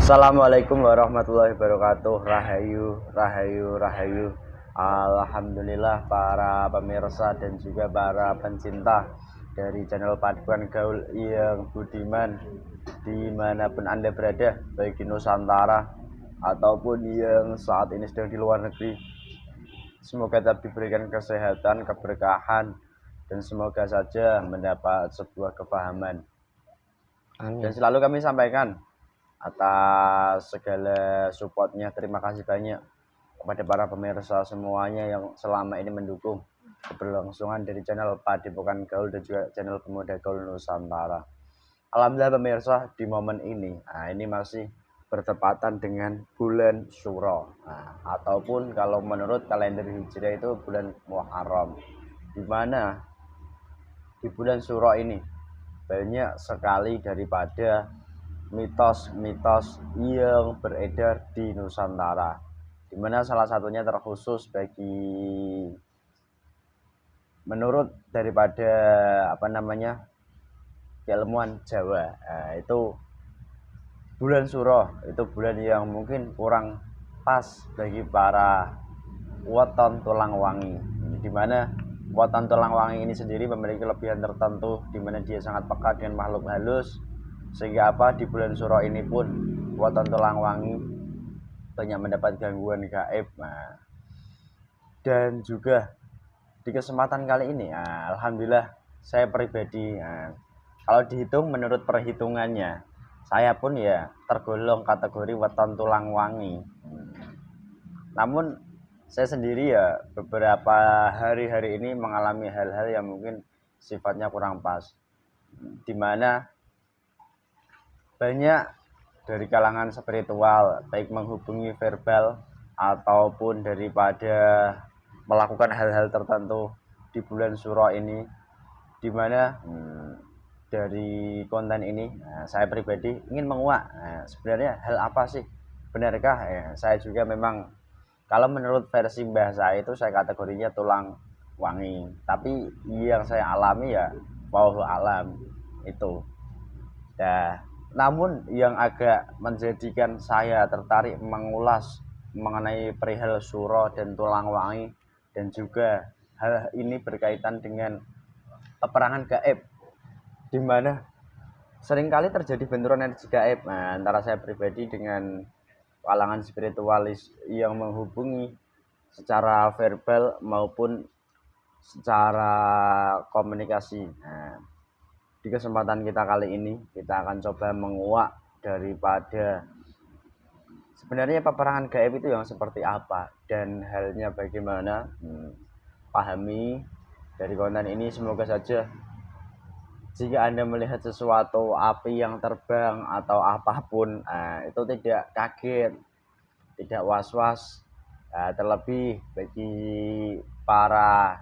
Assalamualaikum warahmatullahi wabarakatuh. Rahayu, rahayu, rahayu. Alhamdulillah para pemirsa dan juga para pencinta dari channel Paduan Gaul yang budiman dimanapun Anda berada, baik di Nusantara ataupun yang saat ini sedang di luar negeri. Semoga tetap diberikan kesehatan, keberkahan, dan semoga saja mendapat sebuah kefahaman. Dan selalu kami sampaikan atas segala supportnya, terima kasih banyak kepada para pemirsa semuanya yang selama ini mendukung keberlangsungan dari channel Padepokan Gaul dan juga channel Pemuda Gaul Nusantara. Alhamdulillah pemirsa, di momen ini, ini masih bertepatan dengan bulan Syuro, ataupun kalau menurut kalender Hijriah itu bulan Muharram, di mana di bulan Syuro ini banyak sekali daripada mitos-mitos yang beredar di Nusantara, dimana salah satunya terkhusus bagi menurut daripada keilmuan Jawa, itu bulan Syuro itu bulan yang mungkin kurang pas bagi para weton tulang wangi, dimana weton tulang wangi ini sendiri memiliki kelebihan tertentu, dimana dia sangat peka dengan makhluk halus, sehingga di bulan Syuro ini pun weton tulang wangi banyak mendapat gangguan gaib. Dan juga di kesempatan kali ini, alhamdulillah saya pribadi, kalau dihitung menurut perhitungannya, saya pun ya tergolong kategori weton tulang wangi. Namun saya sendiri ya beberapa hari-hari ini mengalami hal-hal yang mungkin sifatnya kurang pas, dimana banyak dari kalangan spiritual baik menghubungi verbal ataupun daripada melakukan hal-hal tertentu di bulan Syuro ini, dimana dari konten ini saya pribadi ingin menguak, sebenarnya hal apa sih, benarkah saya juga memang, kalau menurut versi mbah saya itu saya kategorinya tulang wangi, tapi yang saya alami ya wallahu alam itu. Namun yang agak menjadikan saya tertarik mengulas mengenai perihal Syuro dan tulang wangi, dan juga hal ini berkaitan dengan peperangan gaib, di mana seringkali terjadi benturan energi gaib antara saya pribadi dengan kalangan spiritualis yang menghubungi secara verbal maupun secara komunikasi. Di kesempatan kita kali ini kita akan coba menguak daripada sebenarnya peperangan gaib itu yang seperti apa dan halnya bagaimana. Pahami dari konten ini, semoga saja jika Anda melihat sesuatu api yang terbang atau apapun, itu tidak kaget, tidak was-was, terlebih bagi para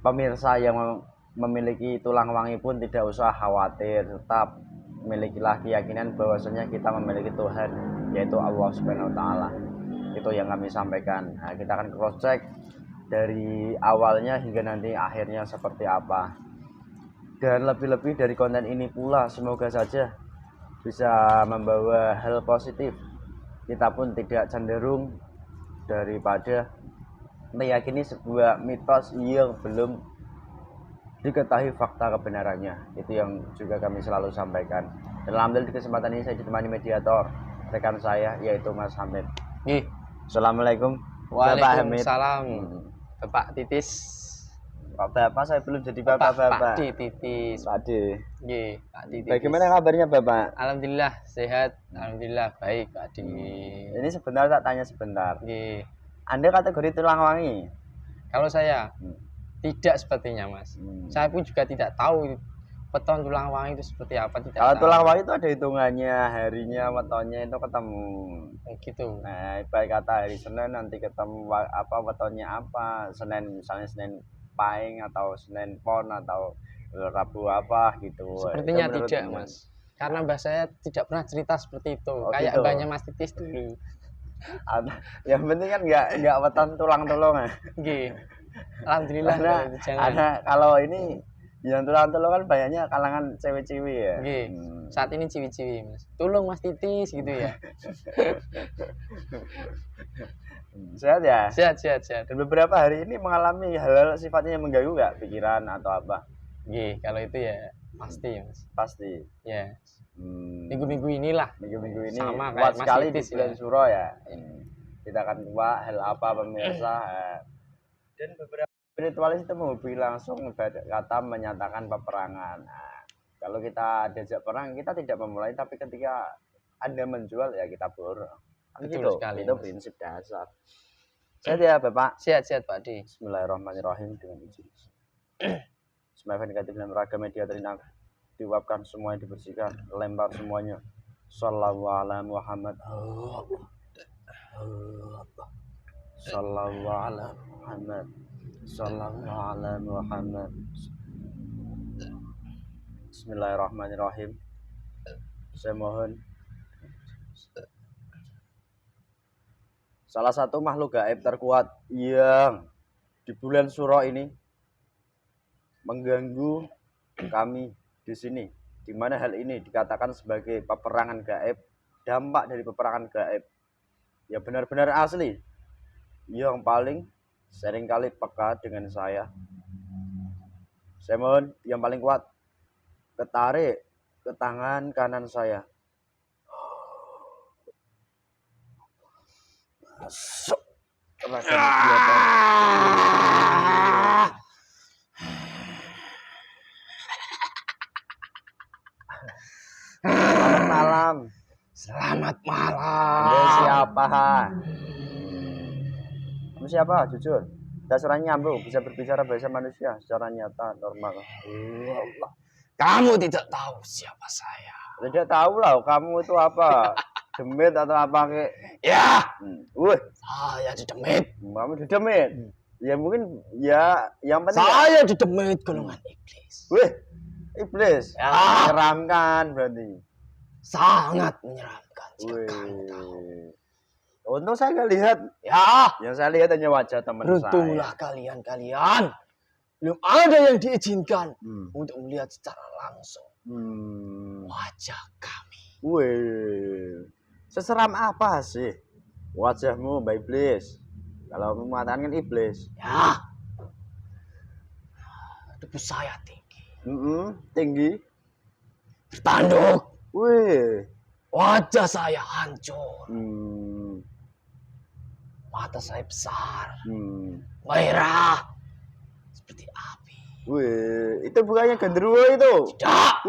pemirsa yang memiliki tulang wangi pun tidak usah khawatir, tetap milikilah keyakinan bahwasanya kita memiliki Tuhan, yaitu Allah Subhanahu wa taala. Itu yang kami sampaikan. Kita akan cross check dari awalnya hingga nanti akhirnya seperti apa. Dan lebih-lebih dari konten ini pula, semoga saja bisa membawa hal positif. Kita pun tidak cenderung daripada meyakini sebuah mitos yang belum diketahui fakta kebenarannya. Itu yang juga kami selalu sampaikan. Dan alhamdulillah di kesempatan ini saya ditemani mediator rekan saya, yaitu Mas Hamid. Assalamualaikum. Waalaikumsalam. Bapak Titis. Bapak saya belum jadi bapak. Pak Titis. Pak D. Pak Titis. Bagaimana kabarnya Bapak? Alhamdulillah sehat. Alhamdulillah baik Pak D. Ini sebentar tak tanya sebentar. Anda kategori tulang wangi? Kalau saya tidak sepertinya Mas. Saya pun juga tidak tahu weton tulang wangi itu seperti apa. Kalau tulang wangi itu ada hitungannya, harinya, wetonnya itu ketemu. Gitu. Nah, baik kata hari Senin nanti ketemu wetonnya apa. Senin misalnya Senin Pahing atau Senin Pon atau Rabu apa gitu. Sepertinya tidak Mas. Karena mbah saya tidak pernah cerita seperti itu. Kayak gitu. mbahnya Mas Titis dulu. Yang penting kan nggak weton tulang-tulung. Alhamdulillah. Karena kalau ini Yang tulung-tulung kan banyaknya kalangan cewek-cewek ya. Nggih. Saat ini ciwi-ciwi, Mas. Tulung Mas Titis gitu ya. Sehat ya? Sehat. Dan beberapa hari ini mengalami hal-hal sifatnya yang mengganggu nggak pikiran atau apa? Nggih, kalau itu ya pasti ya, Mas. Pasti. Ya. Minggu-minggu inilah. Minggu-minggu ini sama kuat kayak Mas sekali di Titis bulan ya. Suro ya. Kita akan kuat hal apa pemirsa. Dan beberapa spiritualis itu menghubungi langsung kata menyatakan peperangan. Nah, kalau kita diajak perang kita tidak memulai, tapi ketika Anda menjual ya kita borong. Betul gitu. sekali, Itu Mas. prinsip dasar. Sehat ya Bapak. Sehat Pak Di. Bismillahirrahmanirrahim dengan izin. Semua negatif dan raga media terinang diuapkan, semuanya dibersihkan, lempar semuanya. Sallallahu ala Muhammad. Sallallahu ala Muhammad. Sallallahu ala Muhammad. Bismillahirrahmanirrahim. Saya mohon salah satu makhluk gaib terkuat yang di bulan Suro ini mengganggu kami di sini, di mana hal ini dikatakan sebagai peperangan gaib, dampak dari peperangan gaib ya benar-benar asli, yang paling seringkali peka dengan saya. Saya mohon yang paling kuat ketarik ke tangan kanan saya. Masuk. Selamat malam. Selamat malam. Anda siapa? Kamu siapa? Jujur. Dasarnya nyambung, bisa berbicara bahasa manusia secara nyata, normal. Allah. Kamu tidak tahu siapa saya. Tidak tahu lah, kamu itu apa? Demit atau apa kek? Ya. Saya didemit. Kamu didemit? Ya mungkin ya yang penting. Saya didemit golongan iblis. Iblis. Ya. Menyeramkan berarti. Sangat menyeramkan jika kamu tahu. Untung saya nggak lihat. Ya. Yang saya lihat hanya wajah teman saya. Beruntunglah kalian. Belum ada yang diizinkan untuk melihat secara langsung wajah kami. Seseram apa sih wajahmu, Mbak Iblis? Kalau mengatakan kan iblis. Ya. Tubuh saya tinggi. Tinggi. Bertanduk. Wajah saya hancur. Mata saya besar. Merah. Seperti api. Itu bukannya genderuwo itu? Tidak.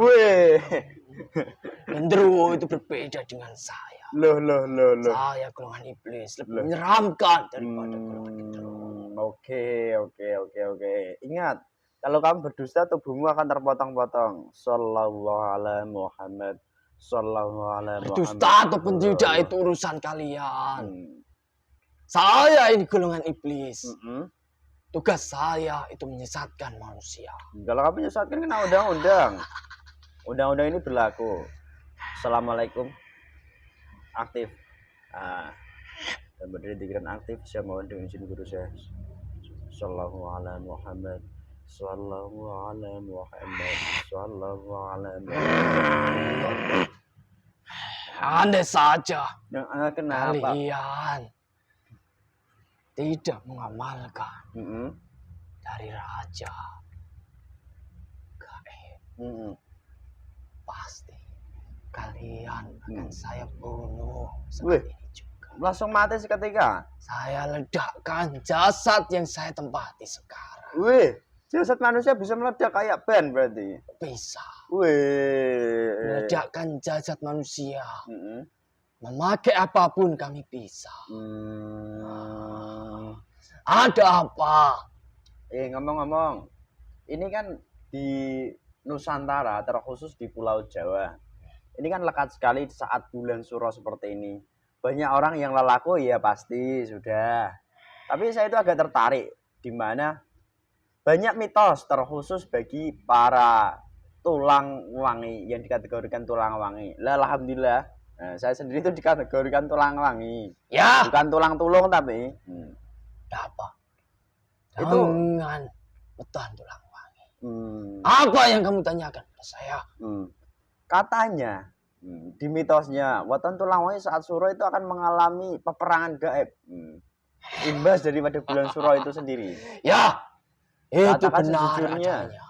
Genderuwo itu berbeda dengan saya. Loh. Saya golongan iblis, lebih menyeramkan daripada golongan genderuwo. Oke. Ingat, kalau kamu berdusta tubuhmu akan terpotong-potong. Sallallahu ala Muhammad. Sallallahu ala Muhammad. Berdusta ataupun tidak itu urusan kalian. Saya ini golongan iblis. Tugas saya itu menyesatkan manusia. Kalau kamu menyesatkan kena undang-undang. Undang-undang ini berlaku. Assalamualaikum. Aktif. Dan berdiri di gerakan aktif. Saya mohon dengan izin guru saya. Sallallahu ala Muhammad. Sallallahu ala Muhammad. Sallallahu ala Muhammad. Andai saja kenapa? Kalian tidak mengamalkan dari raja gaib, pasti kalian akan saya bunuh seperti ini juga. Langsung mati seketika. Saya ledakkan jasad yang saya tempati sekarang. Jasad manusia bisa meledak kayak ban berarti. Bisa. Meledakkan jasad manusia. Memakai apapun kami bisa. Ada apa? Ngomong-ngomong, ini kan di Nusantara, terkhusus di Pulau Jawa. Ini kan lekat sekali saat bulan Suro seperti ini. Banyak orang yang lelaku ya pasti sudah. Tapi saya itu agak tertarik di mana banyak mitos terkhusus bagi para tulang wangi yang dikategorikan tulang wangi. Alhamdulillah, saya sendiri itu dikategorikan tulang wangi. Ya. Bukan tulang tulung tapi. Apa? Itu dengan beton tulang wangi. Apa yang kamu tanyakan pada saya? Katanya di mitosnya weton tulang wangi saat suro itu akan mengalami peperangan gaib. Imbas daripada bulan suro itu sendiri. Ya, itu Katakan benar sejujurnya. adanya.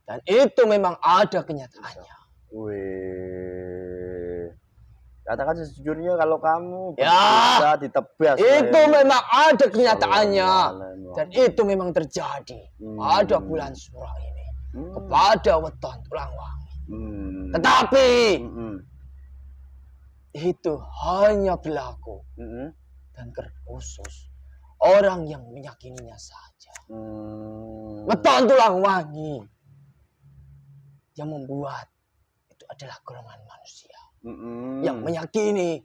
Dan itu memang ada kenyataannya. Wih. Katakan sejujurnya kalau kamu Ya, bisa ditebas. itu memang ada kenyataannya. Sallallahu Dan itu memang terjadi pada bulan suro ini. Kepada weton tulang wangi. Tetapi itu hanya berlaku dan terkhusus orang yang meyakininya saja. Weton tulang wangi yang membuat itu adalah golongan manusia. Yang meyakini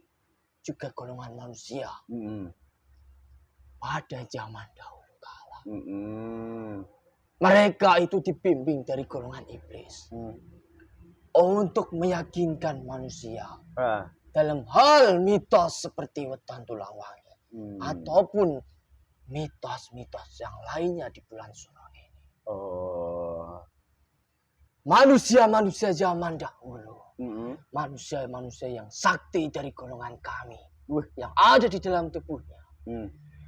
juga golongan manusia pada zaman dahulu kala. Mereka itu dibimbing dari golongan iblis untuk meyakinkan manusia dalam hal mitos seperti weton tulang wangi ataupun mitos-mitos yang lainnya di bulan suro ini. Manusia-manusia zaman dahulu, manusia-manusia yang sakti dari golongan kami, yang ada di dalam tubuhnya.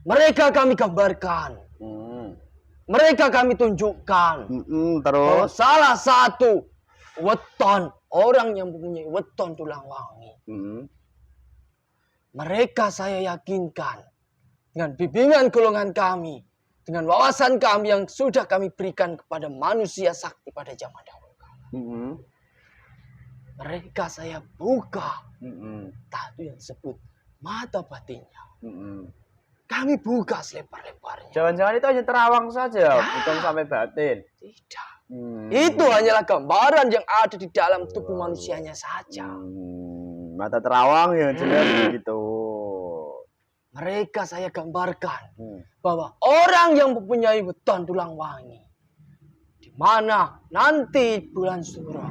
Mereka kami gambarkan, mereka kami tunjukkan. Terus Salah satu weton, orang yang mempunyai weton tulang wangi. Mereka saya yakinkan dengan bimbingan golongan kami, dengan wawasan kami yang sudah kami berikan kepada manusia sakti pada zaman dahulu. Mereka saya buka tadi yang disebut mata batinnya. Kami buka selebar-lebarnya. Jangan-jangan itu hanya terawang saja, bukan sampai batin. Tidak. Itu hanyalah gambaran yang ada di dalam tubuh manusianya saja. Mata terawang yang jelas begitu. Mereka saya gambarkan bahwa orang yang mempunyai weton tulang wangi, di mana nanti bulan suro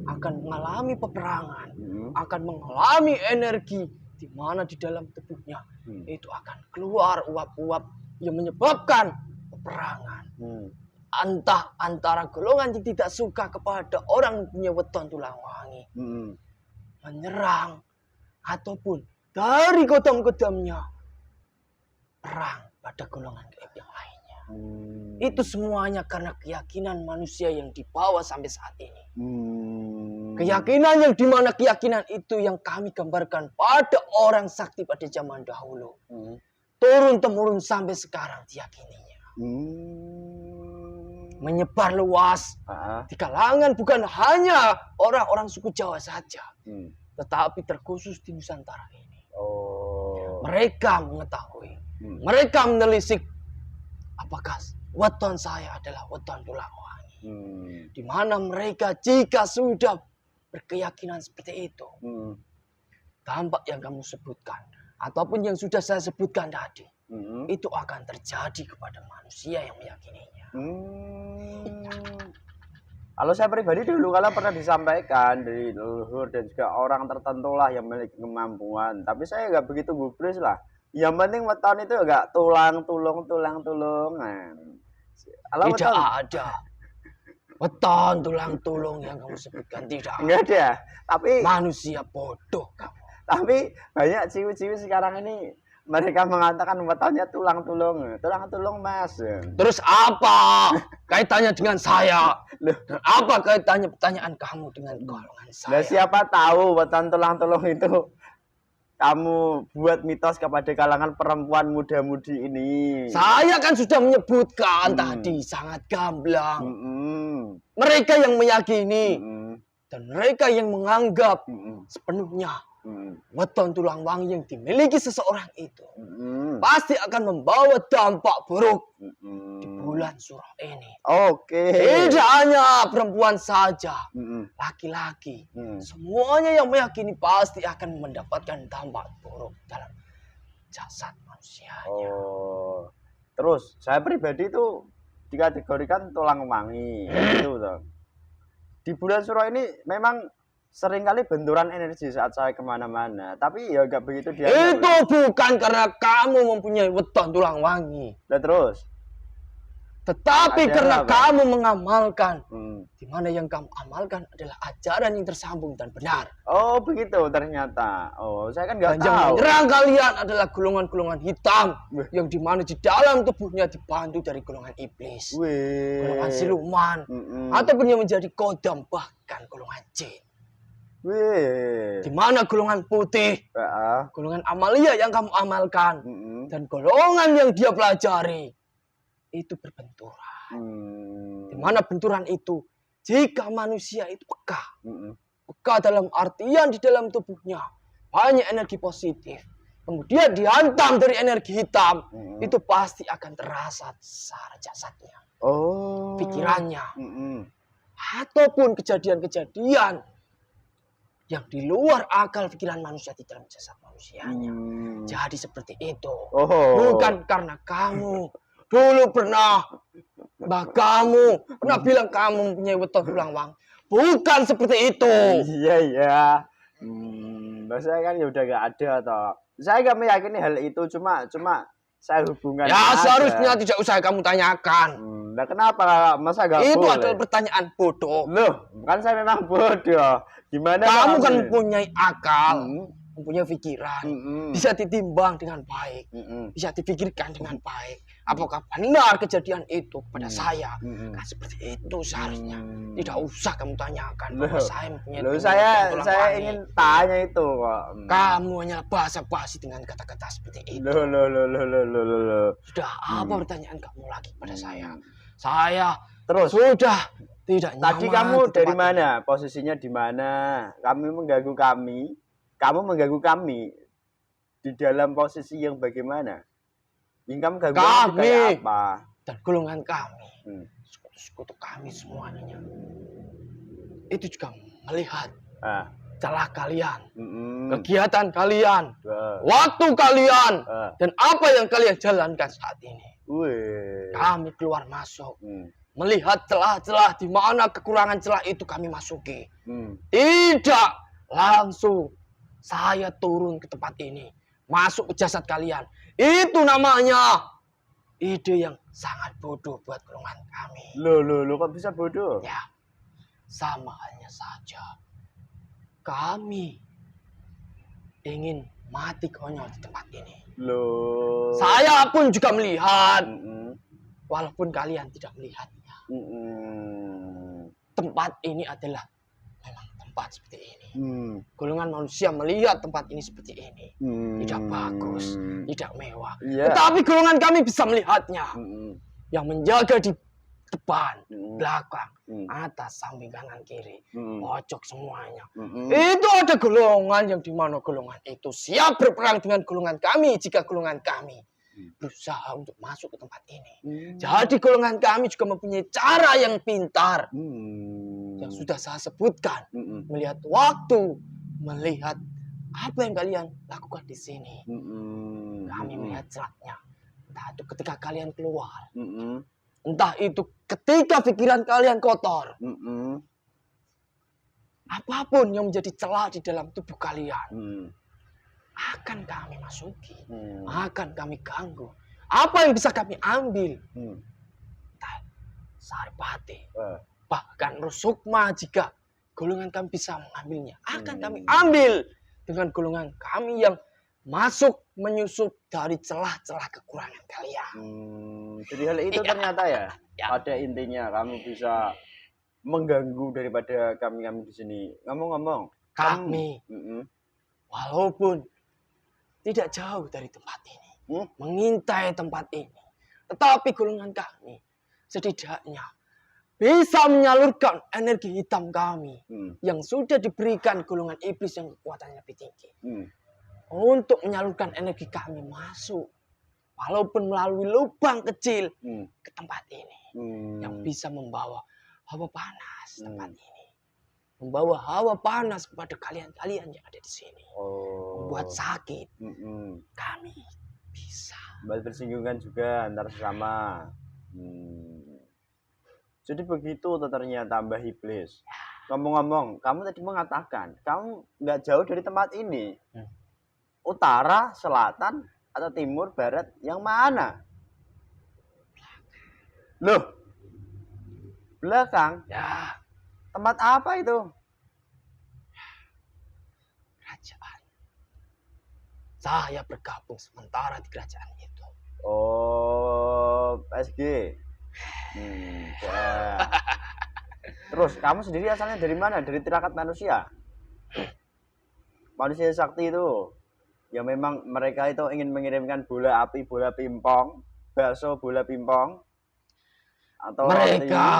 akan mengalami peperangan, akan mengalami energi, di mana di dalam tubuhnya itu akan keluar uap-uap yang menyebabkan peperangan. Entah antara golongan yang tidak suka kepada orang yang punya weton tulang wangi menyerang, ataupun dari kodam-kodamnya perang pada golongan gaib yang lainnya. Itu semuanya karena keyakinan manusia yang dibawa sampai saat ini. Keyakinan yang dimana keyakinan itu yang kami gambarkan pada orang sakti pada zaman dahulu. Turun-temurun sampai sekarang diyakininya. Menyebar luas di kalangan bukan hanya orang-orang suku Jawa saja, tetapi terkhusus di Nusantara ini. Mereka mengetahui, mereka menelisik apakah weton saya adalah weton tulang wangi. Di mana mereka jika sudah berkeyakinan seperti itu, dampak yang kamu sebutkan ataupun yang sudah saya sebutkan tadi, itu akan terjadi kepada manusia yang meyakininya. Kalau saya pribadi dulu kalau pernah disampaikan dari leluhur dan juga orang tertentu lah yang memiliki kemampuan, tapi saya nggak begitu gubris lah. Yang penting weton itu enggak tulang-tulungan. Tidak ada weton tulang-tulung yang kamu sebutkan, tidak. Enggak ada. Tapi manusia bodoh kamu. Tapi banyak ciwi-ciwi sekarang ini mereka mengatakan wetonnya tulang-tulung Mas. Terus apa kaitannya dengan saya? Dan apa kaitannya pertanyaan kamu dengan golongan saya? Nah, siapa tahu weton tulang-tulung itu kamu buat mitos kepada kalangan perempuan muda-mudi ini. Saya kan sudah menyebutkan tadi sangat gamblang. Mereka yang meyakini dan mereka yang menganggap sepenuhnya weton tulang wangi yang dimiliki seseorang itu pasti akan membawa dampak buruk di bulan suro ini. Tidak hanya perempuan saja, laki-laki, semuanya yang meyakini pasti akan mendapatkan dampak buruk dalam jasad manusianya. Terus saya pribadi itu dikategorikan tulang wangi gitu. Di bulan suro ini memang seringkali benturan energi saat saya kemana-mana, tapi ya nggak begitu dia. Itu bukan karena kamu mempunyai weton tulang wangi. Dan terus, Tetapi Ajaran karena apa? kamu mengamalkan, Hmm. di mana yang kamu amalkan adalah ajaran yang tersambung dan benar. Oh begitu ternyata. Oh saya kan nggak Dan yang tahu. menyerang kalian adalah golongan-golongan hitam Wih. yang di mana di dalam tubuhnya dibantu dari golongan iblis, golongan Wih. siluman, Mm-mm. ataupun yang menjadi kodam, bahkan golongan jin. Wih. Di mana golongan putih, Ah. golongan amalia yang kamu amalkan, Mm-mm. dan golongan yang dia pelajari itu berbenturan. Di mana benturan itu, jika manusia itu peka, Mm-mm. peka dalam artian di dalam tubuhnya banyak energi positif, kemudian dihantam dari energi hitam, itu pasti akan terasa secara jasadnya, Oh. pikirannya, Mm-mm. ataupun kejadian-kejadian yang di luar akal pikiran manusia di dalam jasad manusianya. Jadi seperti itu. Oh. Bukan karena kamu dulu pernah, kamu pernah bilang kamu mempunyai weton tulang wang. Bukan seperti itu. Iya iya. Saya kan ya udah gak ada toh. Saya gak meyakini hal itu, cuma saya hubungan. Ya seharusnya tidak usah kamu tanyakan. Nah kenapa masa gak Itu boleh? adalah pertanyaan bodoh. Loh, kan saya memang bodoh. Gimana Kamu kan ini? mempunyai akal, mempunyai pikiran, Mm-mm. bisa ditimbang dengan baik, Mm-mm. bisa dipikirkan dengan baik. Apakah benar kejadian itu kepada saya? Mm-mm. Kan seperti itu seharusnya. Tidak usah kamu tanyakan bahwa Loh, saya mempunyai Loh, tulang saya wangi. ingin tanya itu kok. Kamu hanya basa-basi dengan kata-kata seperti itu. Loh. Sudah apa pertanyaan kamu lagi pada saya? Saya Terus sudah tidak nyaman. tadi kamu di dari tempat mana? Posisinya di mana? Kamu mengganggu kami. Kamu mengganggu kami di dalam posisi yang bagaimana? Yang kamu ganggu Kami. kayak apa? Dan golongan kami, Hmm. sekutu kami semuanya, itu juga melihat Ah. celah kalian, Mm-mm. kegiatan kalian, Ah. waktu kalian, Ah. dan apa yang kalian jalankan saat ini. Wih. Kami keluar masuk, Hmm. melihat celah-celah di mana kekurangan celah itu kami masuki. Hmm. Tidak langsung saya turun ke tempat ini, masuk ke jasad kalian. Itu namanya ide yang sangat bodoh buat golongan kami. Loh, kok bisa bodoh? Ya, sama halnya saja. Kami ingin mati konyol di tempat ini. Loh. Saya pun juga melihat, Mm-mm. walaupun kalian tidak melihatnya. Tempat ini adalah memang tempat seperti ini. Golongan manusia melihat tempat ini seperti ini. Tidak bagus, tidak mewah. Iya. Tetapi golongan kami bisa melihatnya. Mm-mm. Yang menjaga di depan, Mm. belakang, Mm. atas, samping, kanan, kiri, Mm. pojok semuanya. Mm-mm. Itu ada golongan yang di mana golongan itu siap berperang dengan golongan kami jika golongan kami berusaha untuk masuk ke tempat ini. Jadi golongan kami juga mempunyai cara yang pintar yang sudah saya sebutkan. Mm-mm. Melihat waktu, melihat apa yang kalian lakukan di sini. Mm-mm. Kami melihat celahnya. Entah itu ketika kalian keluar, Mm-mm. entah itu ketika pikiran kalian kotor. Mm-mm. Apapun yang menjadi celah di dalam tubuh kalian Mm. akan kami masuki, Mm. akan kami ganggu. Apa yang bisa kami ambil? Mm. Entah saripati, Eh. bahkan rusukma jika golongan kami bisa mengambilnya, akan kami ambil dengan golongan kami yang masuk menyusup dari celah-celah kekurangan kalian. Jadi hal itu Iya. ternyata ya, Ya. pada intinya kamu bisa mengganggu daripada kami di sini. Ngomong-ngomong, Kami, Mm-mm. walaupun tidak jauh dari tempat ini, Hmm? mengintai tempat ini, tetapi golongan kami setidaknya bisa menyalurkan energi hitam kami yang sudah diberikan golongan iblis yang kekuatannya lebih tinggi untuk menyalurkan energi kami masuk, walaupun melalui lubang kecil ke tempat ini yang bisa membawa hawa panas tempat ini, membawa hawa panas kepada kalian-kalian yang ada di sini, membuat sakit. Kami bisa. Bersinggungan juga antar sesama. Jadi begitu ternyata Mbah Iblis. Ngomong-ngomong, kamu tadi mengatakan kamu nggak jauh dari tempat ini. Utara, selatan, atau timur, barat, yang mana? Loh, belakang? Ya, Tempat apa itu? kerajaan. Saya bergabung sementara di kerajaan itu. Oh, PSG. Ya. Terus kamu sendiri asalnya dari mana? Dari Tirakat Manusia? Manusia sakti itu. Ya memang mereka itu ingin mengirimkan bola api, bola pimpong, bakso, bola pimpong, atau roti. Mereka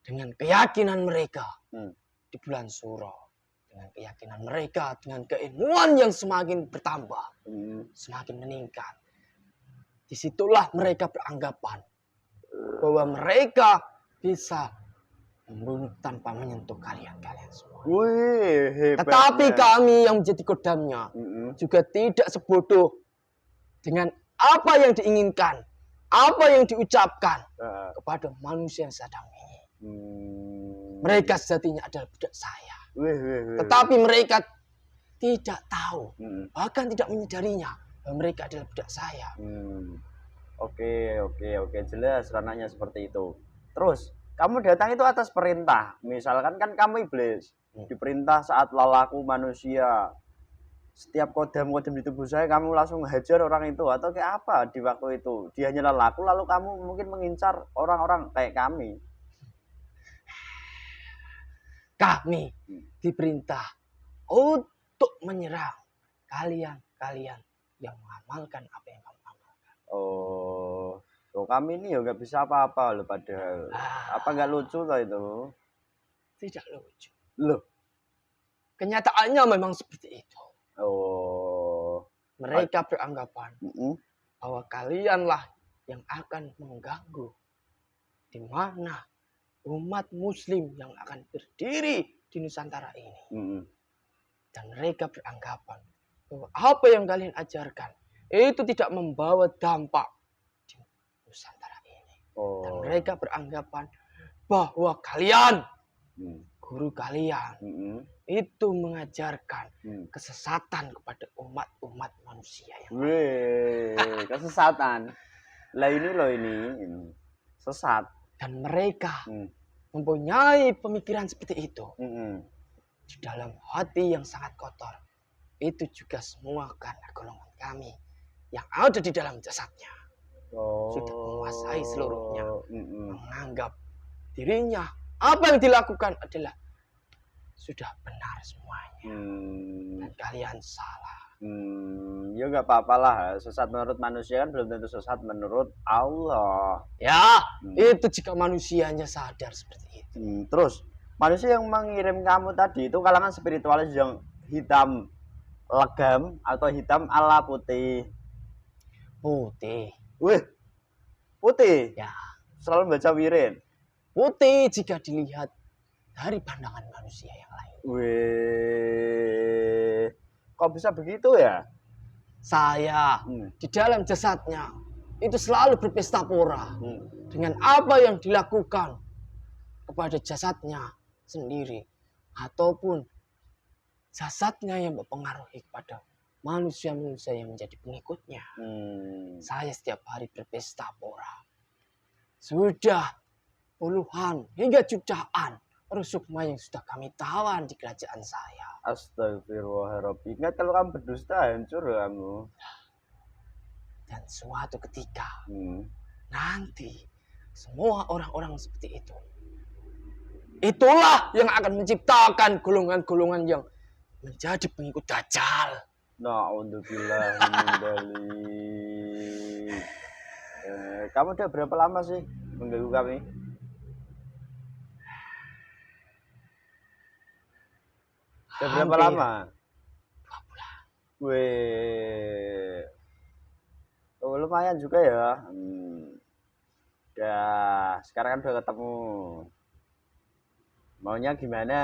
dengan keyakinan mereka di bulan Suro, dengan keyakinan mereka, dengan keilmuan yang semakin bertambah, semakin meningkat. Disitulah mereka beranggapan bahwa mereka bisa membunuh tanpa menyentuh kalian semua. Wih, hebatnya. Tetapi kami yang menjadi kodamnya juga tidak sebodoh dengan apa yang diinginkan, apa yang diucapkan kepada manusia yang sedang ini. Mereka sejatinya adalah budak saya. Tetapi mereka tidak tahu, bahkan tidak menyadarinya bahwa mereka adalah budak saya. Oke, jelas ranahnya seperti itu. Terus kamu datang itu atas perintah. Misalkan kan kamu iblis, diperintah saat lalaku manusia. Setiap kodam-kodam di tubuh saya kamu langsung hajar orang itu, atau kayak apa di waktu itu? Dia hanya lalaku lalu kamu mungkin mengincar orang-orang kayak kami. Kami diperintah untuk menyerang kalian yang mengamalkan apa yang kamu amalkan. Oh, kami ini ya nggak bisa apa-apa loh padahal. Apa nggak lucu loh itu? Tidak lucu. Loh, kenyataannya memang seperti itu. Mereka beranggapan bahwa kalianlah yang akan mengganggu, di mana umat Muslim yang akan berdiri di Nusantara ini. Dan mereka beranggapan bahwa apa yang kalian ajarkan itu tidak membawa dampak di Nusantara ini. Dan mereka beranggapan bahwa kalian, guru kalian, itu mengajarkan kesesatan kepada umat manusia yang lain. Kesesatan. Lah ini loh ini sesat. Dan mereka mempunyai pemikiran seperti itu di dalam hati yang sangat kotor. Itu juga semua karena golongan kami yang ada di dalam jasadnya sudah menguasai seluruhnya, menganggap dirinya apa yang dilakukan adalah sudah benar semuanya. Dan kalian salah. Ya nggak apa-apalah, sesat menurut manusia kan belum tentu sesat menurut Allah. Ya, itu jika manusianya sadar seperti itu. Terus manusia yang mengirim kamu tadi itu kalangan spiritualis yang hitam legam atau hitam ala putih? Putih. Wih, putih. Ya. Selalu baca wirid. Putih jika dilihat dari pandangan manusia yang lain. Wih, kok bisa begitu ya? Saya di dalam jasadnya itu selalu berpesta pora dengan apa yang dilakukan kepada jasadnya sendiri ataupun jasadnya yang mempengaruhi kepada manusia-manusia yang menjadi pengikutnya. Saya setiap hari berpesta pora. Sudah puluhan hingga jutaan rusukma yang sudah kami tawan di kerajaan saya. Astagfirullahaladzim. Ingat kalau kamu berdusta hancur kamu. Dan suatu ketika nanti semua orang-orang seperti itu, itulah yang akan menciptakan golongan-golongan yang menjadi pengikut Dajjal. Na'udzubillah min dzalik. Kamu udah berapa lama sih mengganggu kami? Udah berapa lama? 2 bulan. Weh, lumayan juga ya. Udah, sekarang kan udah ketemu. Maunya gimana?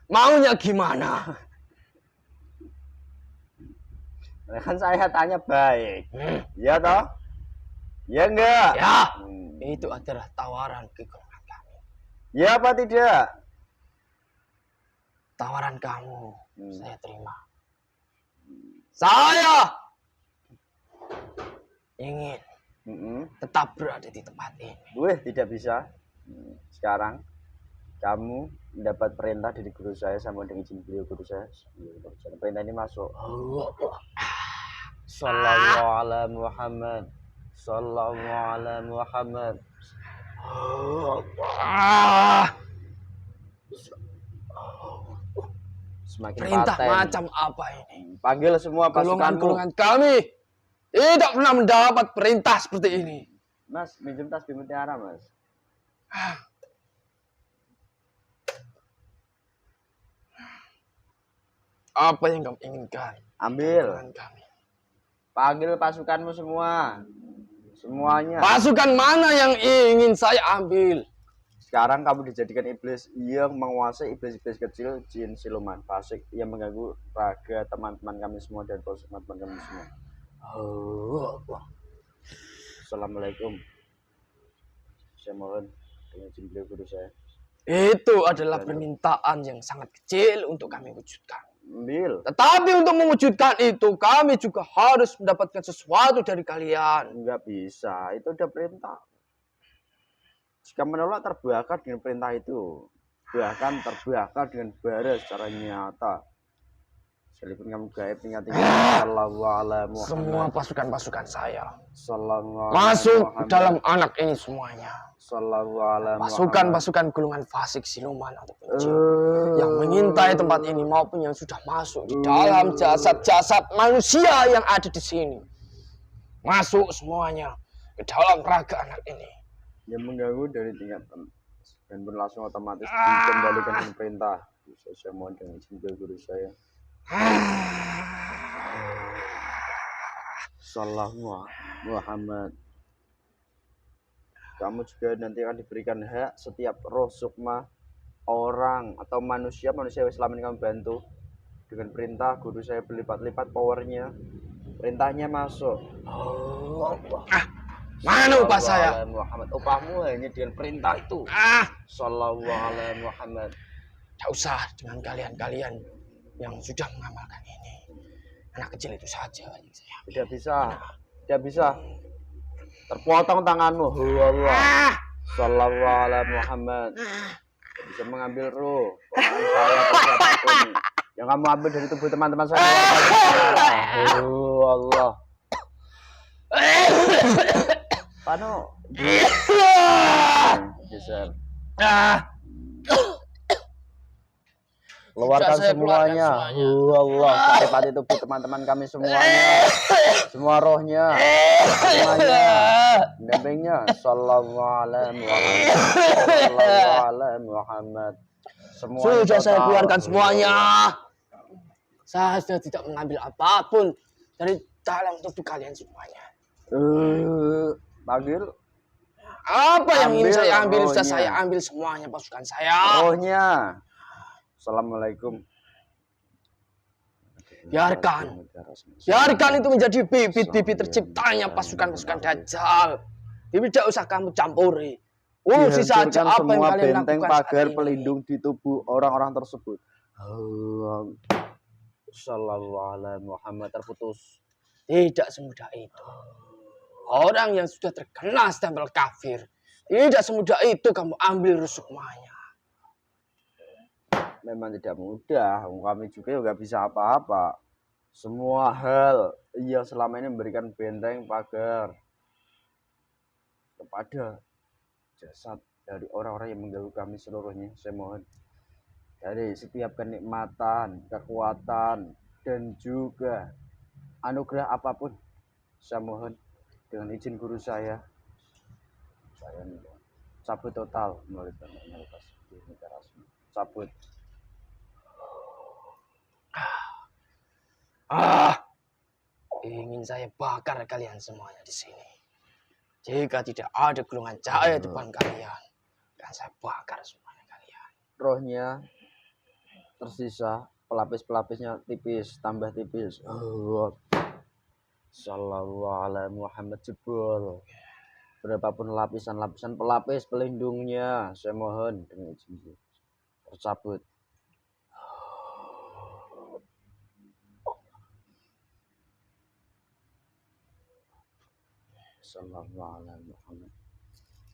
Maunya gimana? Kan saya tanya baik. Ya toh? Ya enggak? Ya, itu adalah tawaran ke golongan kami. Ya apa tidak? Tawaran kamu saya terima. Saya ingin tetap berada di tempat ini. Wih, tidak bisa. Sekarang kamu mendapat perintah dari guru saya sama dengan izin beliau guru saya. Perintah ini masuk. Sallallahu ala Muhammad. Sallallahu ala Muhammad. Semakin Perintah paten. macam apa ini? Panggil semua pasukanmu. Golongan kami tidak pernah mendapat perintah seperti ini. Mas, minjem tas di Mutiara, Mas. Apa yang kamu inginkan? Ambil. Golongan kami. Panggil pasukanmu semua. Semuanya. Pasukan mana yang ingin saya ambil? Sekarang kamu dijadikan iblis yang menguasai iblis-iblis kecil, jin, siluman, fasik yang mengganggu raga teman-teman kami semua dan teman-teman kami semua. Assalamualaikum. Saya mohon dengan izin beliau guru saya. Itu adalah permintaan yang sangat kecil untuk kami wujudkan. Ambil. Tetapi untuk mewujudkan itu, kami juga harus mendapatkan sesuatu dari kalian. Enggak bisa, itu udah perintah. Jika menolak terbakar dengan perintah itu, bahkan terbakar dengan bara secara nyata. Sekalipun kamu gaib tinggal-tinggal. Sallallahu ala Muhammad. Semua pasukan-pasukan saya Sallallahu masuk Muhammad. dalam anak ini semuanya. Sallallahu ala Muhammad. Pasukan-pasukan golongan fasik, siluman ataupun jin yang mengintai tempat ini maupun yang sudah masuk di dalam jasad-jasad manusia yang ada di sini. Masuk semuanya ke dalam raga anak ini. Yang mengganggu dari tingkat dan pun langsung otomatis dikembalikan dengan perintah. Saya mohon dengan izin guru saya. Sallallahu Muhammad. Kamu juga nanti akan diberikan hak setiap roh sukma orang atau manusia yang selama ini kamu bantu dengan perintah guru saya berlipat-lipat powernya. Perintahnya masuk. Mana upah saya? Muhammad. Upahmu hanya dengan perintah itu. Sallallahu alaihi Muhammad. Tak usah dengan kalian-kalian yang sudah mengamalkan ini. Anak kecil itu saja yang saya. Tidak bisa. Tidak bisa. Terpotong tanganmu. Allah. Sallallahu alaihi Muhammad. Bisa mengambil ruh. Tangan saya atau siapapun yang kamu ambil dari tubuh teman-teman saya. Allah. Pano. Geser. Keluarkan semuanya. Allah. Sakit tubuh teman-teman kami semuanya. Semua rohnya. Semuanya. Dampingnya. Sallallahu alaihi Muhammad. Semuanya Sudah saya total. keluarkan semuanya. Saya sudah tidak mengambil apapun dari dalam tubuh kalian semuanya. Panggil Apa yang ingin Ambil saya ambil sudah rohnya. saya ambil semuanya pasukan saya. rohnya. Assalamualaikum. Biarkan itu menjadi bibit-bibit terciptanya pasukan-pasukan Dajjal. Tidak usah kamu campuri. Urusi saja apa yang semua kalian benteng lakukan pagar saat ini. pelindung di tubuh orang-orang tersebut. Sallallahu alaihi Muhammad terputus. Tidak semudah itu. Orang yang sudah terkena stempel kafir, tidak semudah itu kamu ambil rusukmanya. Memang tidak mudah. Kami juga nggak bisa apa-apa. Semua hal yang selama ini memberikan benteng pagar kepada jasad dari orang-orang yang mengganggu kami seluruhnya. Saya mohon dari setiap kenikmatan, kekuatan, dan juga anugerah apapun, saya mohon dengan izin guru saya cabut total melalui tonalitas di negara semua. Cabut. Ingin saya bakar kalian semuanya di sini. Jika tidak ada golongan cahaya depan kalian, akan saya bakar semuanya kalian. Rohnya tersisa, pelapis-pelapisnya tipis, tambah tipis. Sallallahu alaihi Muhammad jebol. Berapapun lapisan-lapisan pelapis pelindungnya, saya mohon dengan izin tercabut. sallallahu alaihi Muhammad.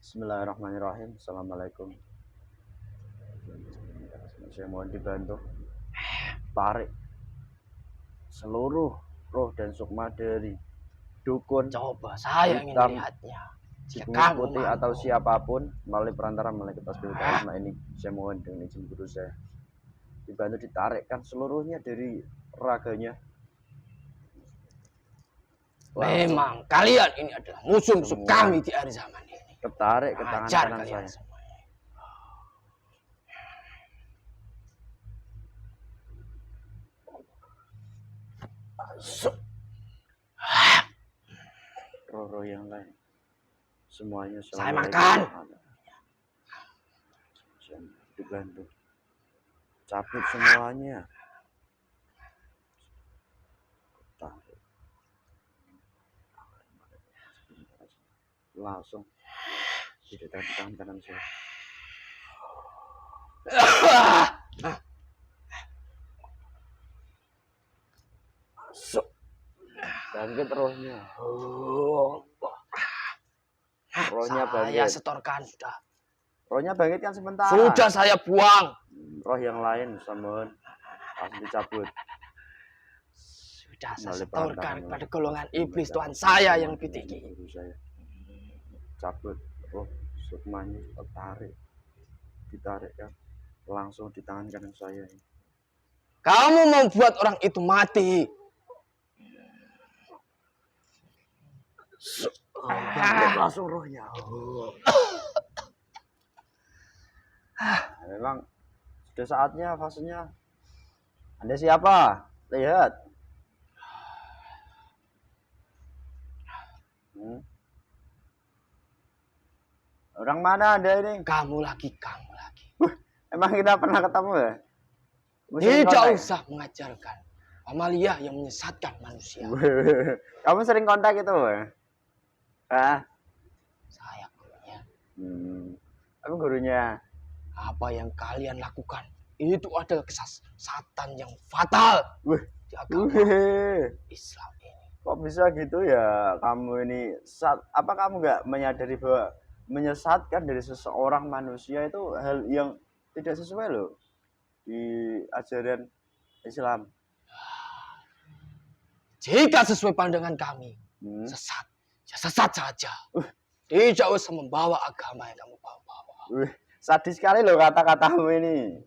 Bismillahirrahmanirrahim. Assalamualaikum. Saya mohon dibantu tarik seluruh roh dan sukma dari dukun, Coba saya ingin hitam, melihatnya. Jika Cibungus kamu putih mampu. atau siapapun melalui perantara malaikat tasbih asma ini, saya mohon dengan izin guru saya dibantu ditarikkan seluruhnya dari raganya. Memang kalian ini adalah musuh-musuh Semua. kami di akhir zaman ini. Ketarik ke tangan Ajar kanan kalian saya. semuanya. Roh-roh yang lain semuanya Saya selalu makan. dibantu cabut semuanya. Tarik. Langsung tidak di tangan kanan saya. Masuk. Bangkit rohnya. Rohnya Saya bangkit. setorkan sudah. Rohnya bangkit kan sementara. Sudah saya buang. Roh yang lain sama langsung dicabut. Sudah saya Melalui setorkan perantaraan kepada Allah. golongan iblis Tuhan saya yang lebih tinggi. Guru saya. Cabut roh sukmanya, ditarik kan langsung di tangan kanan saya. Kamu membuat orang itu mati. Langsung rohnya. Memang sudah saatnya fasenya. Anda siapa? Lihat. Orang mana Anda ini? Kamu lagi. Emang kita pernah ketemu ya? Tidak usah mengajarkan amalia yang menyesatkan manusia. Kamu sering kontak itu? Ah? Saya gurunya. Aku gurunya. Apa yang kalian lakukan itu adalah kesesatan yang fatal di agama Islam ini. Kok bisa gitu ya? Kamu ini apa kamu nggak menyadari bahwa menyesatkan dari seseorang manusia itu hal yang tidak sesuai loh di ajaran Islam. Jika sesuai pandangan kami, sesat, ya sesat saja. Tidak usah membawa agama yang kamu bawa. Sadis sekali loh kata-katamu ini.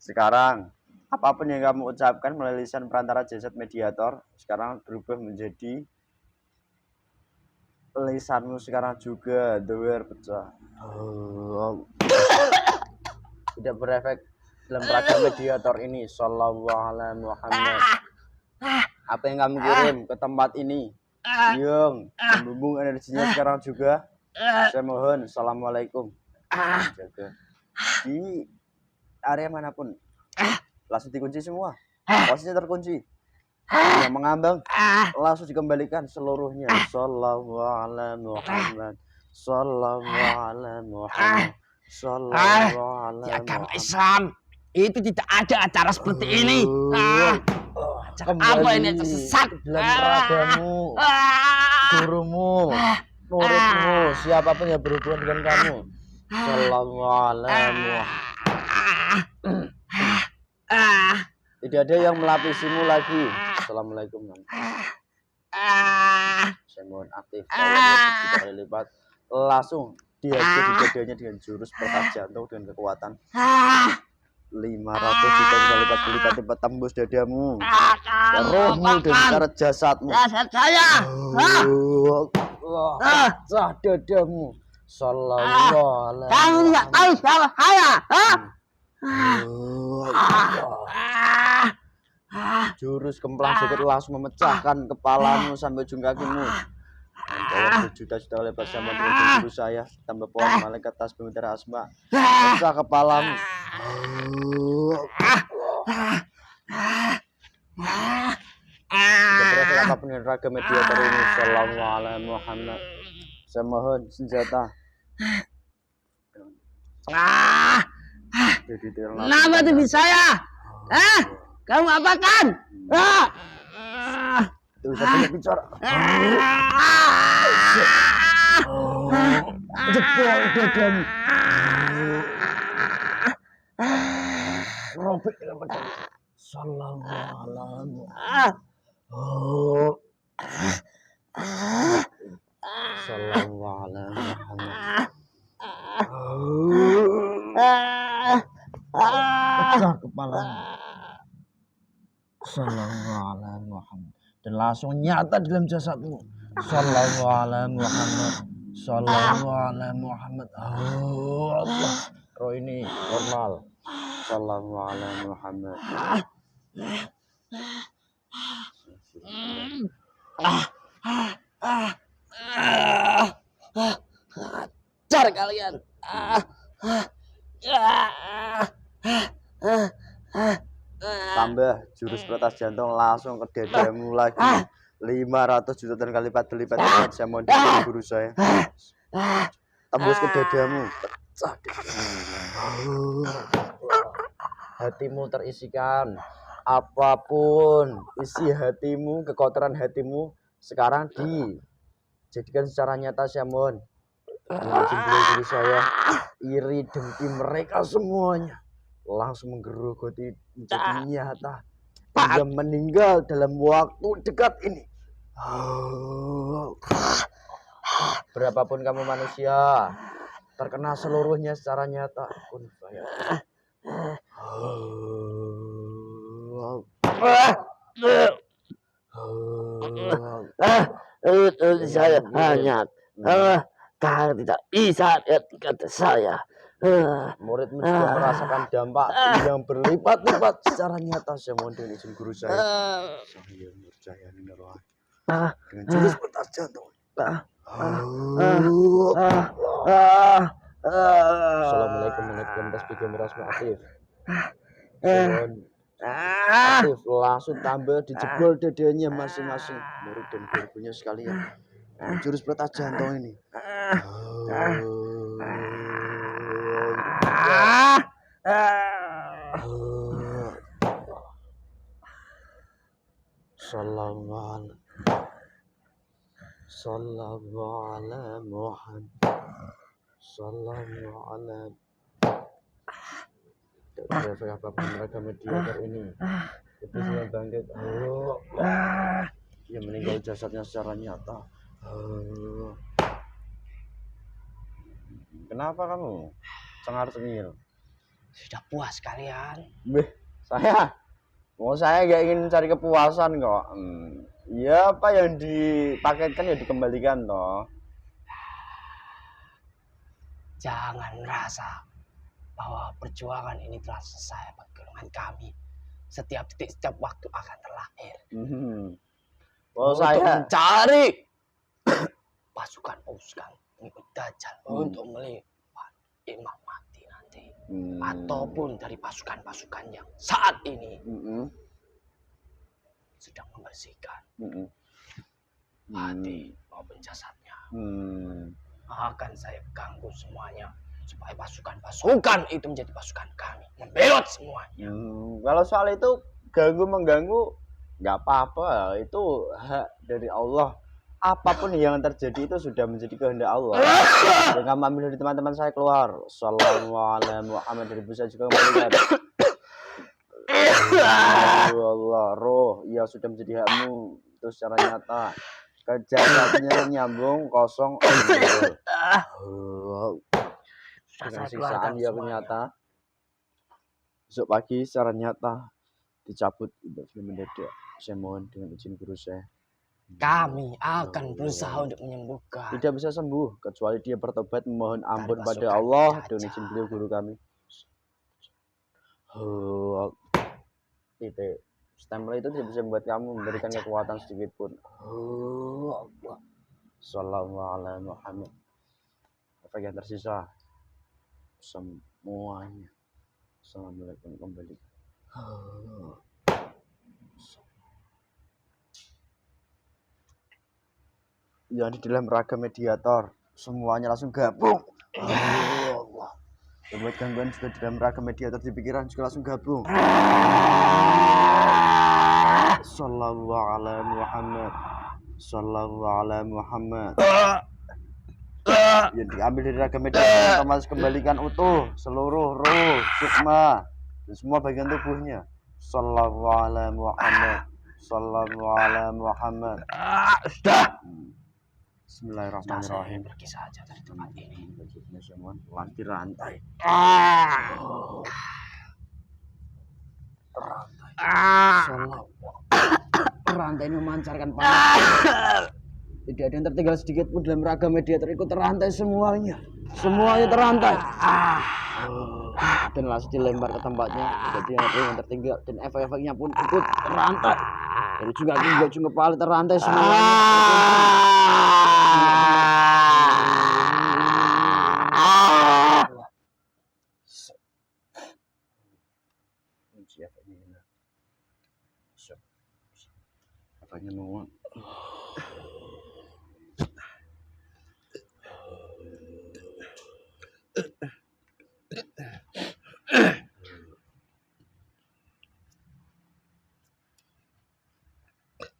Sekarang apapun yang kamu ucapkan melalui lisan perantara jasad mediator sekarang berubah menjadi lisanmu sekarang juga doer pecah. Tidak berefek dalam perangkat mediator ini. Sallallahu alaihi Muhammad. Apa yang kamu kirim ke tempat ini yang membumbung energinya sekarang juga, saya mohon assalamualaikum jaga di area manapun langsung dikunci semua, posisinya terkunci, yang mengambang langsung dikembalikan seluruhnya. Sallallahu alaihi Muhammad. Sallallahu alaihi Muhammad. Sallallahu Di alaihi agama Muhammad. Islam itu tidak ada acara seperti ini. Acara apa ini acara sesat? Dalam ragamu, gurumu, muridmu, siapapun yang berhubungan dengan kamu. Sallallahu alaihi Muhammad. Tidak ada yang melapisimu lagi. Assalamualaikum. Saya mohon aktif powernya 3 kali lipat. Langsung dihajar di dadanya dengan jurus pertas jantung dengan kekuatan 500 juta kali lipat tembus dadamu, rohmu dan syarat jasadmu. Jasad saya. Sah dadamu. Sallallahu alaihi Kamu tidak tahu siapa saya. Jurus kemplang jagat langsung memecahkan kepalamu sampai ujung kakimu. Power berjuta-juta kali lipat sama dengan guru saya tambah power malaikat tasbih mutiara asma. Pecah kepalamu. Berarti apapun yang raga mediator ini. Sallallahu alaihi Muhammad. Saya mohon senjata. Kenapa tuh saya? Kamu apakan? Itu bisa bicara. Jebol dadamu. Robek dengan pedang. Sallallahu alaihi Muhammad. Pecah kepalanya. Sallallahu alaihi Muhammad. Dan langsung nyata dalam jasadmu. Sallallahu alaihi Muhammad. Sallallahu alaihi Muhammad. Allah. Roh ini normal. Sallallahu alaihi Muhammad. Car kalian. Tambah jurus peretas jantung langsung ke dadamu lagi. 500 juta dan kali lipat dengan saya mau dari guru saya. Tembus ke dadamu. Pecah dadamu. Hatimu terisikan. Apapun isi hatimu, kekotoran hatimu sekarang dijadikan secara nyata Syamon. Mungkin guru saya iri dengki mereka semuanya langsung menggerogoti menjadi nyata hingga meninggal dalam waktu dekat ini. Berapapun kamu manusia, terkena seluruhnya secara nyata. Saya hanya kalian tidak bisa lihat kata saya. Muridmu juga merasakan dampak yang berlipat-lipat secara nyata. Saya mohon dengan izin guru saya. Saya percaya dengan jurus peretas jantung. Assalamualaikum warahmatullahi wabarakatuh. Aktif langsung tambah dijebol dadanya masing-masing murid dan gurunya sekalian. Jurus peretas jantung ini. Sallallahu alaihi Muhammad. Sallallahu alaihi. Apapun mereka mediator ini itu sudah bangkit. Dia meninggal jasadnya secara nyata. Kenapa kamu cengar-cengir? Sudah puas kalian. Saya gak ingin mencari kepuasan kok. Ya apa yang dipaketkan ya dikembalikan toh. Jangan merasa bahwa perjuangan ini telah selesai bagi golongan kami. Setiap detik, setiap waktu akan terlahir. Untuk mencari pasukan pengikut Dajjal untuk melihat Imam Mahdi nanti. Ataupun dari pasukan-pasukan yang saat ini sedang membersihkan hati maupun jasadnya. Akan saya ganggu semuanya supaya pasukan-pasukan itu menjadi pasukan kami, membelot semuanya. Kalau soal itu mengganggu nggak apa-apa, itu hak dari Allah. Apapun yang terjadi itu sudah menjadi kehendak Allah. Dengan ambil dari teman-teman saya keluar. Sallallahu alaihi Muhammad, dari saya juga melihat. Allah, roh yang sudah menjadi hakmu itu secara nyata. Kejahatannya nyambung kosong. Dengan siksaan yang nyata. Besok pagi secara nyata dicabut untuk mendadak. Saya mohon dengan izin guru saya. Kami akan berusaha untuk menyembuhkan. Tidak bisa sembuh kecuali dia bertobat memohon ampun pada Allah dengan izin beliau guru kami. Titik. Stempel itu tidak bisa membuat kamu memberikan kekuatan sedikit pun. Sallallahu alaihi Muhammad. Apa yang tersisa? Semuanya. Assalamualaikum kembali. Yang di dalam raga mediator semuanya langsung gabung. Allah. Buat gangguan juga di dalam raga mediator di pikiran juga langsung gabung. Sallallahu alaihi Muhammad. Sallallahu alaihi Muhammad. yang diambil dari raga media otomatis kembalikan utuh seluruh roh, sukma dan semua bagian tubuhnya. Sallallahu alaihi Muhammad. Sallallahu alaihi Muhammad. Sudah. Bismillahirrahmanirrahim. Pergi saja dari tempat ini. Maksudnya semua lagi rantai. Rantai ini memancarkan panas. Tidak ada yang tertinggal sedikit pun dalam raga media terikut terantai semuanya. Semuanya terantai. Dan langsung dilempar ke tempatnya. Jadi ada yang tertinggal dan efek-efeknya pun ikut terantai. Jadi juga kepala terantai semuanya. Efeknya mau.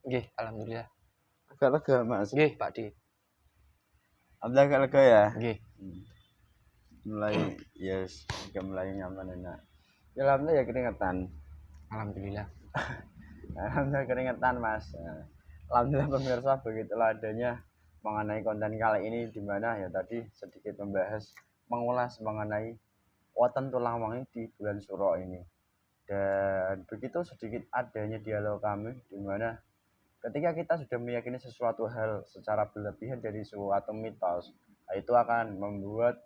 Nggih, alhamdulillah. Agak lega mas. Nggih, Pak Di. Alhamdulillah agak lega ya. Nggih. Mulai yes, juga mulai nyaman enak. Ya alhamdulillah ya keringetan. Alhamdulillah. Alhamdulillah keringetan mas. Alhamdulillah pemirsa begitulah adanya mengenai konten kali ini di mana ya tadi sedikit membahas mengulas mengenai watan tulang wangi di bulan Suro ini. Dan begitu sedikit adanya dialog kami di mana ketika kita sudah meyakini sesuatu hal secara berlebihan dari suatu mitos, itu akan membuat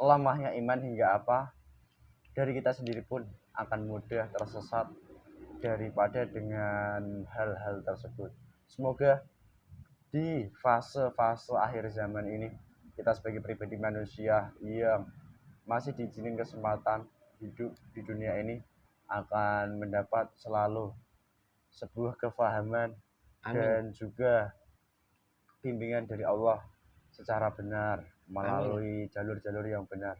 lemahnya iman hingga apa dari kita sendiri pun akan mudah tersesat daripada dengan hal-hal tersebut. Semoga di fase-fase akhir zaman ini kita sebagai pribadi manusia yang masih diizinkan kesempatan hidup di dunia ini akan mendapat selalu sebuah kefahaman dan juga bimbingan dari Allah secara benar melalui jalur-jalur yang benar.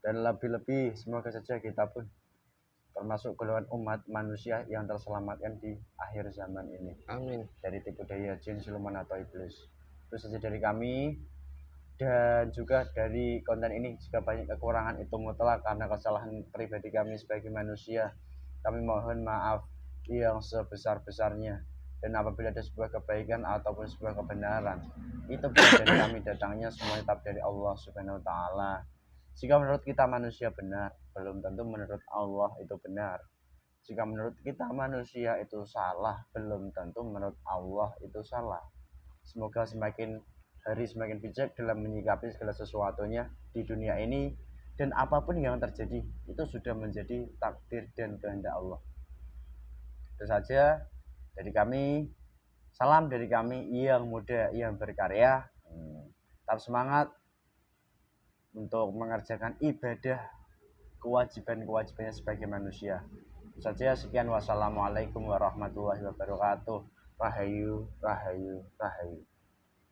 Dan lebih-lebih semoga saja kita pun termasuk golongan umat manusia yang terselamatkan di akhir zaman ini. Amin. Dari tipu daya jin, siluman atau iblis. Itu saja dari kami. Dan juga dari konten ini jika banyak kekurangan itu mutlak karena kesalahan pribadi kami sebagai manusia. Kami mohon maaf yang sebesar-besarnya. Dan apabila ada sebuah kebaikan ataupun sebuah kebenaran, itu bukan dari kami datangnya, semua tetap dari Allah Subhanahu wa taala. Jika menurut kita manusia benar, belum tentu menurut Allah itu benar. Jika menurut kita manusia itu salah, belum tentu menurut Allah itu salah. Semoga semakin hari semakin bijak dalam menyikapi segala sesuatunya di dunia ini. Dan apapun yang terjadi, itu sudah menjadi takdir dan kehendak Allah. Itu saja dari kami. Salam dari kami yang muda, yang berkarya. Tetap semangat untuk mengerjakan ibadah kewajiban-kewajibannya sebagai manusia. Itu saja, sekian, wassalamualaikum warahmatullahi wabarakatuh. Rahayu, rahayu, rahayu.